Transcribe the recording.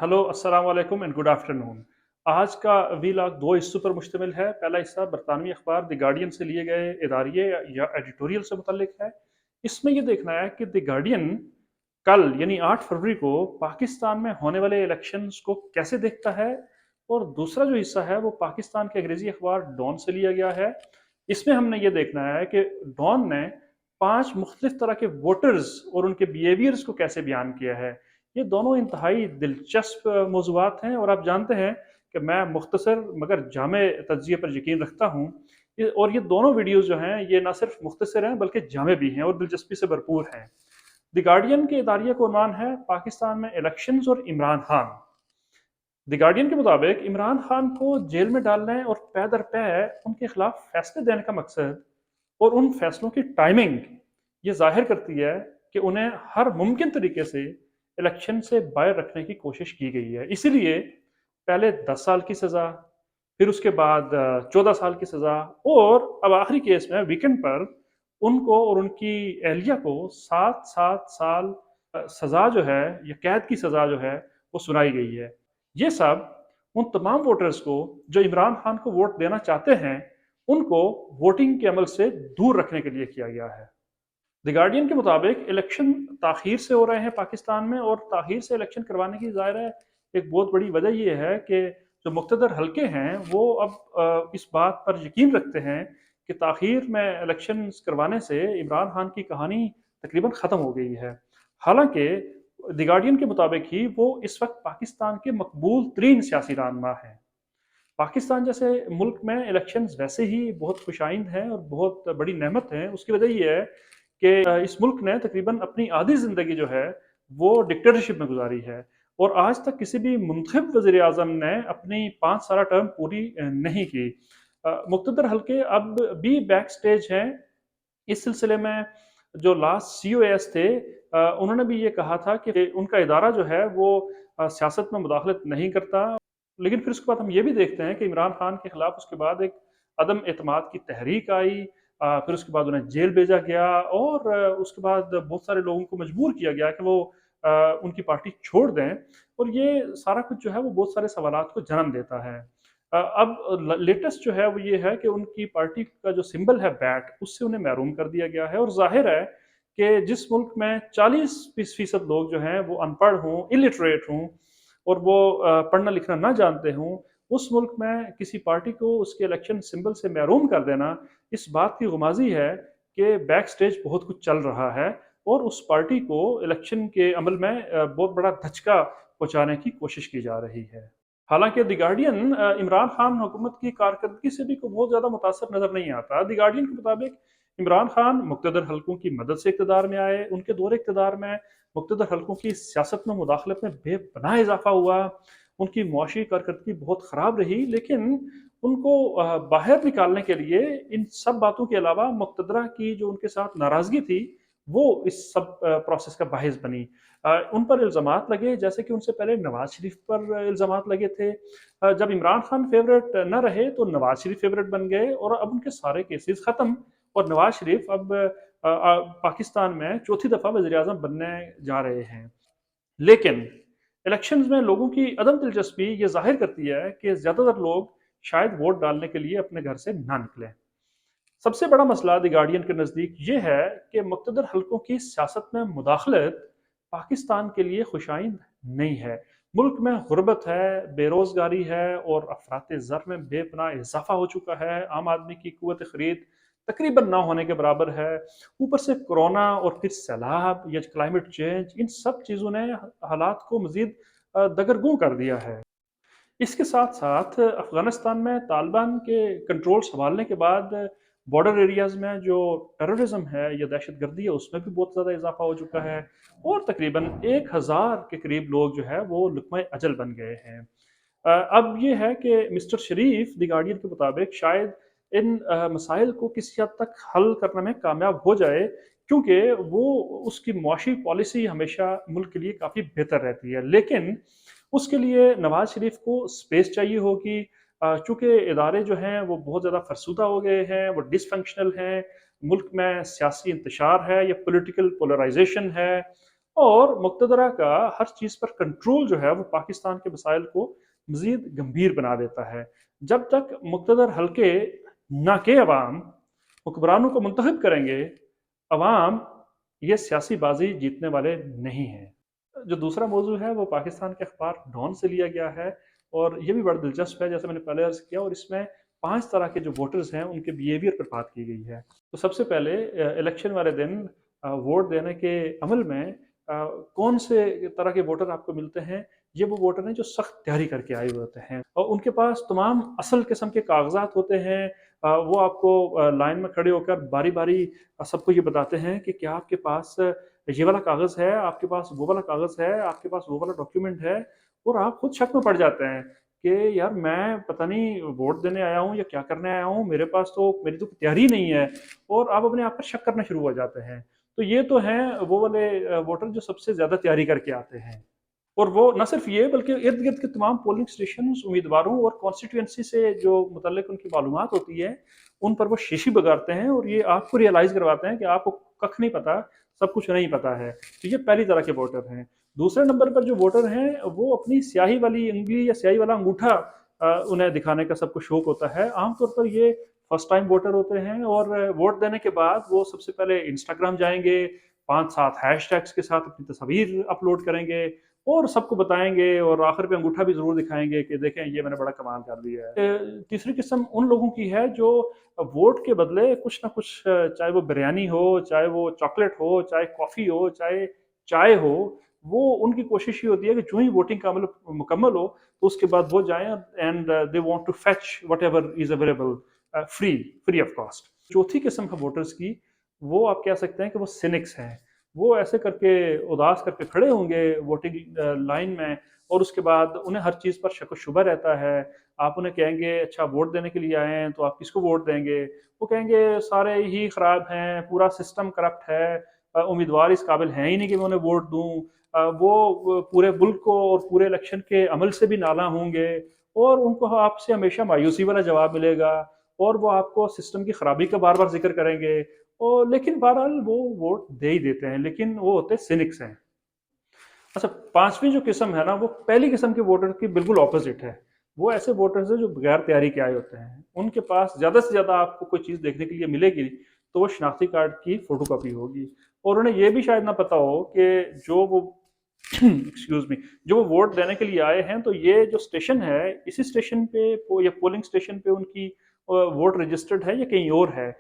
Hello, अस्सलाम वालेकुम and good afternoon. आज का वीलॉग 2 हिस्सों पर मुश्तमिल है। पहला हिस्सा बरतानवी अखबार द गार्डियन से लिए गए इदारिये या एडिटोरियल से मुतल्लिक है। इसमें ये देखना है कि द गार्डियन कल यानी 8 फरवरी को पाकिस्तान में होने वाले इलेक्शंस को कैसे देखता है, और दूसरा जो हिस्सा है वो पाकिस्तान के अंग्रेज़ी अखबार डॉन से लिया गया है। इसमें हमने ये देखना है कि डॉन ने 5 मुख्तलिफ तरह के वोटर्स और उनके बिहेवियर्स को कैसे बयान किया है। ये दोनों इंतहाई दिलचस्प मौज़ूआत हैं, और आप जानते हैं कि मैं मुख्तसर मगर जामे तज्ज़िये पर यकीन रखता हूँ। और ये दोनों वीडियोज़ जो हैं ये ना सिर्फ मुख्तसर हैं बल्कि जामे भी हैं और दिलचस्पी से भरपूर हैं। द गार्डियन के इदारिये का उन्वान है पाकिस्तान में इलेक्शंस और इमरान खान। द गार्डियन के मुताबिक इमरान खान को जेल में डालने और पै दर पै उनके खिलाफ फैसले देने का मकसद और उन फैसलों की टाइमिंग ये जाहिर करती है कि उन्हें हर मुमकिन तरीके से इलेक्शन से बाहर रखने की कोशिश की गई है। इसीलिए पहले 10 साल की सज़ा, फिर उसके बाद 14 साल की सज़ा, और अब आखिरी केस में वीकेंड पर उनको और उनकी अहलिया को 7-7 साल सज़ा जो है या कैद की सज़ा जो है वो सुनाई गई है। ये सब उन तमाम वोटर्स को जो इमरान खान को वोट देना चाहते हैं, उनको वोटिंग के अमल से दूर रखने के लिए किया गया है। द गार्डियन के मुताबिक इलेक्शन ताखीर से हो रहे हैं पाकिस्तान में, और ताखीर से इलेक्शन करवाने की ज़ाहिर है एक बहुत बड़ी वजह ये है कि जो मुक़्तदर हल्के हैं वो अब इस बात पर यकीन रखते हैं कि ताखीर में इलेक्शन करवाने से इमरान खान की कहानी तकरीबन ख़त्म हो गई है। हालांकि द गार्डियन के मुताबिक ही वो इस वक्त पाकिस्तान के मकबूल तरीन सियासी रहनुमा हैं। पाकिस्तान जैसे मुल्क में इलेक्शंस वैसे ही बहुत खुशाइंद हैं और बहुत बड़ी नेमत हैं। उसकी वजह ये है कि इस मुल्क ने तकरीबन अपनी आधी ज़िंदगी जो है वो डिक्टेटरशिप में गुजारी है, और आज तक किसी भी मुंतखब वज़ीर आज़म ने अपनी 5 साल टर्म पूरी नहीं की। मुक़्तदर हल्के अब भी बैक स्टेज हैं। इस सिलसिले में जो लास्ट सीओएस थे, उन्होंने भी ये कहा था कि उनका इदारा जो है वो सियासत में मुदाखलत नहीं करता। लेकिन फिर उसके बाद हम ये भी देखते हैं कि इमरान खान के खिलाफ उसके बाद एक अदम एतमाद की तहरीक आई। फिर उसके बाद उन्हें जेल भेजा गया, और उसके बाद बहुत सारे लोगों को मजबूर किया गया कि वो उनकी पार्टी छोड़ दें। और ये सारा कुछ जो है वो बहुत सारे सवालात को जन्म देता है। अब लेटेस्ट जो है वो ये है कि उनकी पार्टी का जो सिंबल है बैट, उससे उन्हें महरूम कर दिया गया है। और जाहिर है कि जिस मुल्क में 40% लोग जो हैं वो अनपढ़ हों, इलिटरेट हों, और वो पढ़ना लिखना ना जानते हों, उस मुल्क में किसी पार्टी को उसके इलेक्शन सिंबल से महरूम कर देना इस बात की गुमाजी है कि बैक स्टेज बहुत कुछ चल रहा है, और उस पार्टी को इलेक्शन के अमल में बहुत बड़ा धचका पहुंचाने की कोशिश की जा रही है। हालांकि द गार्डियन इमरान खान हुकूमत की कारकर्दगी से भी बहुत ज़्यादा मुतासर नज़र नहीं आता। द गार्डियन के मुताबिक इमरान खान मुक़्तदर हल्कों की मदद से इक़्तिदार में आए। उनके दौरे इक़्तिदार में मुक़्तदर हल्कों की सियासत में मुदाखलत में बेपनाह इज़ाफ़ा हुआ। उनकी मुआशी कारकर्दगी बहुत ख़राब रही, लेकिन उनको बाहर निकालने के लिए इन सब बातों के अलावा मुक़्तदरा की जो उनके साथ नाराज़गी थी, वो इस सब प्रोसेस का बाहिस बनी। उन पर इल्ज़ामात लगे, जैसे कि उनसे पहले नवाज़ शरीफ पर इल्ज़ामात लगे थे। जब इमरान खान फेवरेट न रहे तो नवाज़ शरीफ फेवरेट बन गए, और अब उनके सारे केसेस ख़त्म, और नवाज़ शरीफ अब पाकिस्तान में चौथी दफ़ा वज़ीर-ए-आज़म बनने जा रहे हैं। लेकिन इलेक्शंस में लोगों की अदम दिलचस्पी ये ज़ाहिर करती है कि ज़्यादातर लोग शायद वोट डालने के लिए अपने घर से ना निकलें। सबसे बड़ा मसला द गार्डियन के नज़दीक ये है कि मुक़्तदर हल्कों की सियासत में मुदाखलत पाकिस्तान के लिए खुशाइंद नहीं है। मुल्क में गुर्बत है, बेरोज़गारी है, और अफरात ज़र में बेपनाह इजाफ़ा हो चुका है। आम आदमी की क़ुव्वत ख़रीद तकरीबन ना होने के बराबर है। ऊपर से कोरोना और फिर सैलाब या क्लाइमेट चेंज, इन सब चीज़ों ने हालात को मज़ीद दगरगूं कर दिया है। इसके साथ साथ अफ़गानिस्तान में तालिबान के कंट्रोल संभालने के बाद बॉर्डर एरियाज़ में जो टेररिज्म है या दहशतगर्दी है, उसमें भी बहुत ज़्यादा इजाफा हो चुका है, और तकरीबन 1000 के करीब लोग जो है वो लुक़्मा अजल बन गए हैं। अब ये है कि मिस्टर शरीफ द गार्डियन के मुताबिक शायद इन मसाइल को किसी हद तक हल करने में कामयाब हो जाए, क्योंकि वो उसकी मुआशी पॉलिसी हमेशा मुल्क के लिए काफ़ी बेहतर रहती है। लेकिन उसके लिए नवाज़ शरीफ को स्पेस चाहिए होगी, चूँकि इदारे जो हैं वो बहुत ज़्यादा फरसूदा हो गए हैं, वो डिसफंक्शनल हैं, मुल्क में सियासी इंतशार है या पॉलिटिकल पोलराइजेशन है, اور मुक़्तदरा का हर चीज़ पर कंट्रोल जो है वो पाकिस्तान के मसाइल को मज़ीद गंभीर बना देता है। जब तक मुक़्तदर हल्के ना के अवाम हुक्मरानों को मुंतखब करेंगे, अवाम ये सियासी बाजी जीतने वाले नहीं हैं। जो दूसरा मौजू है वो पाकिस्तान के अखबार डॉन से लिया गया है और ये भी बड़ा दिलचस्प है, जैसे मैंने पहले अर्ज़ किया, और इसमें 5 तरह के जो वोटर्स हैं उनके बिहेवियर पर बात की गई है। तो सबसे पहले इलेक्शन वाले दिन वोट देने के अमल में कौन से तरह के वोटर आपको मिलते हैं? ये वो वोटर हैं जो सख्त तैयारी करके आए हुए होते हैं और उनके पास तमाम असल किस्म के कागजात होते हैं। वो आपको लाइन में खड़े होकर बारी बारी सबको ये बताते हैं कि क्या आपके पास ये वाला कागज़ है, आपके पास वो वाला कागज़ है, आपके पास वो वाला डॉक्यूमेंट है, और आप खुद शक में पड़ जाते हैं कि यार मैं पता नहीं वोट देने आया हूँ या क्या करने आया हूँ, मेरे पास तो मेरी तो तैयारी नहीं है, और आप अपने आप पर शक करना शुरू हो जाते हैं। तो ये तो हैं वो वाले वोटर जो सबसे ज़्यादा तैयारी करके आते हैं। और वो ना सिर्फ ये बल्कि इर्द-गिर्द के तमाम पोलिंग स्टेशंस, उम्मीदवारों और कॉन्स्टिट्यूएंसी से जो मुतल्लिक उनकी मालूमात होती है, उन पर वो शीशी बगाड़ते हैं और ये आपको रियलाइज़ करवाते हैं कि आपको कख नहीं पता, सब कुछ नहीं पता है। तो ये पहली तरह के वोटर हैं। दूसरे नंबर पर जो वोटर हैं, वो अपनी स्याही वाली उँगली या स्याही वाला अंगूठा उन्हें दिखाने का सबको शौक होता है। आम तौर पर ये फर्स्ट टाइम वोटर होते हैं और वोट देने के बाद वो सबसे पहले इंस्टाग्राम जाएँगे, 5-7 हैशटैग्स के साथ अपनी तस्वीर अपलोड करेंगे और सबको बताएँगे और आखिर पे अंगूठा भी ज़रूर दिखाएँगे कि देखें ये मैंने बड़ा कमाल कर दिया है। तीसरी किस्म उन लोगों की है जो वोट के बदले कुछ ना कुछ, चाहे वो बिरयानी हो, चाहे वो चॉकलेट हो, चाहे कॉफ़ी हो, चाहे चाय हो, वो उनकी कोशिश ये होती है कि जो ही वोटिंग का अमल मुकम्मल हो, तो उसके बाद वो जाएँ and they want to fetch whatever is available free free of cost. चौथी किस्म का वोटर्स की, वो आप कह सकते हैं कि वो सिनिक्स हैं। वो ऐसे करके उदास करके खड़े होंगे वोटिंग लाइन में, और उसके बाद उन्हें हर चीज़ पर शक व शुबा रहता है। आप उन्हें कहेंगे अच्छा वोट देने के लिए आए हैं तो आप किसको वोट देंगे? वो कहेंगे सारे ही खराब हैं, पूरा सिस्टम करप्ट है, उम्मीदवार इस काबिल हैं ही नहीं कि मैं उन्हें वोट दूँ। वो पूरे मुल्क को और पूरे इलेक्शन के अमल से भी नालां होंगे और उनको आपसे हमेशा मायूसी वाला जवाब मिलेगा और वो आपको सिस्टम की खराबी का बार-बार ज़िक्र करेंगे। लेकिन बहरहाल वो वोट दे ही देते हैं, लेकिन वो होते सिनिक्स हैं। अच्छा, 5वीं जो किस्म है ना, वो पहली किस्म के वोटर की बिल्कुल ऑपोज़िट है। वो ऐसे वोटर्स हैं जो बगैर तैयारी के आए होते हैं। उनके पास ज़्यादा से ज़्यादा आपको कोई चीज़ देखने के लिए मिलेगी, तो वो शनाख्ती कार्ड की फ़ोटोकॉपी होगी, और उन्हें ये भी शायद ना पता हो कि जो वो एक्सक्यूज़ मी, जो वो वोट देने के लिए आए हैं, तो ये जो स्टेशन है, इसी स्टेशन पे या पोलिंग स्टेशन पे उनकी वोट रजिस्टर्ड है या कहीं और है।